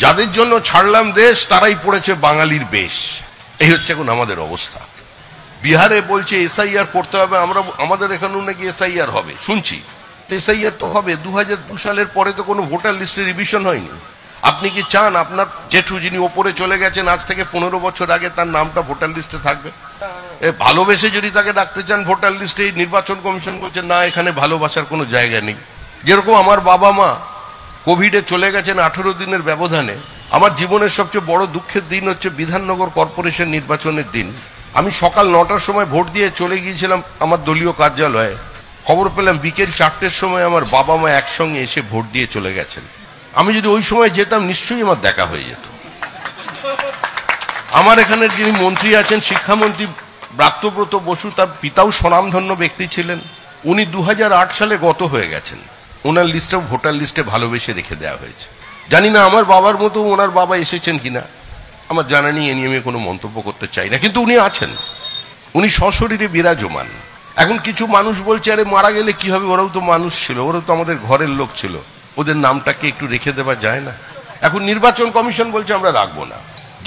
যাদের জন্য ছাড়লাম দেশ তারাই পড়েছে বাঙালির বেশ। এই হচ্ছে এখন আমাদের অবস্থা। বিহারে বলছে এসআইআর করতে হবে, আমাদের এখানেও নাকি এসআইআর হবে শুনছি। এসআইআর তো হবে, 2002 সালের পরে তো কোনো ভোটার লিস্টে রিভিশন হয়নি। আপনি কি চান আপনার জেঠু যিনি ওপরে চলে গেছেন আজ থেকে 15 বছর আগে তার নামটা ভোটার লিস্টে থাকবে? ভালোবেসে যদি তাকে ডাকতে চান ভোটার লিস্টে, নির্বাচন কমিশন বলছে না, এখানে ভালোবাসার কোনো জায়গা নেই। যেরকম আমার বাবা মা কোভিডে চলে গেছেন 18 দিনের ব্যবধানে। আমার জীবনের সবচেয়ে বড় দুঃখের দিন হচ্ছে বিধাননগর কর্পোরেশন নির্বাচনের দিন। আমি সকাল 9টার সময় ভোট দিয়ে চলে গিয়েছিলাম আমার দলীয় কার্যালয়ে। খবর পেলাম বিকেল 4টের সময় আমার বাবা মা একসঙ্গে এসে ভোট দিয়ে চলে গেছেন। আমি যদি ওই সময় যেতাম নিশ্চয়ই আমার দেখা হয়ে যেত। আমার এখানের যিনি মন্ত্রী আছেন, শিক্ষামন্ত্রী ব্রাত্যব্রত বসু, তার পিতাও স্বনামধন্য ব্যক্তি ছিলেন। উনি 2008 সালে গত হয়ে গেছেন। ওনার লিস্টটাও ভোটার লিস্টে ভালোবেসে রেখে দেওয়া হয়েছে। জানি না আমার বাবার মতো ওনার বাবা এসেছেন কিনা, আমার জানা নেই, এ নিয়ে আমি কোনো মন্তব্য করতে চাই না। কিন্তু উনি আছেন, উনি সশরীরে বিরাজমান। এখন কিছু মানুষ বলছে আরে মারা গেলে কি হবে, ওরাও তো মানুষ ছিল, ওরাও তো আমাদের ঘরের লোক ছিল, ওদের নামটাকে একটু রেখে দেওয়া যায় না? এখন নির্বাচন কমিশন বলছে আমরা রাখবো না।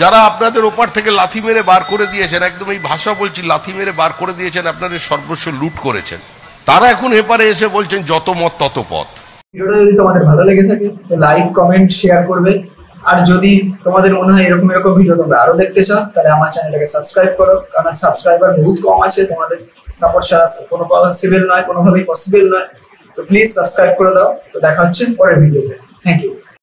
যারা আপনাদের ওপার থেকে লাথি মেরে বার করে দিয়েছেন, একদম এই ভাষা বলছি, লাথি মেরে বার করে দিয়েছেন, আপনাদের সর্বস্ব লুট করেছেন, তারা এখন এপারে এসে বলছেন যত মত তত পথ। ভিডিওটা যদি তোমাদের ভালো লেগে থাকে তো লাইক, কমেন্ট, শেয়ার করবে। আর যদি তোমাদের মনে হয় এরকম ভিডিও তোমরা আরো দেখতে চাও তাহলে আমার চ্যানেলটাকে সাবস্ক্রাইব করো, কারণ সাবস্ক্রাইবার বহুত কম আছে। তোমাদের সাপোর্ট ছাড়া কোনো পসিবল নয়, কোনোভাবেই পসিবল নয়। তো প্লিজ সাবস্ক্রাইব করে দাও। তো দেখা হচ্ছে পরের ভিডিওতে। Thank you.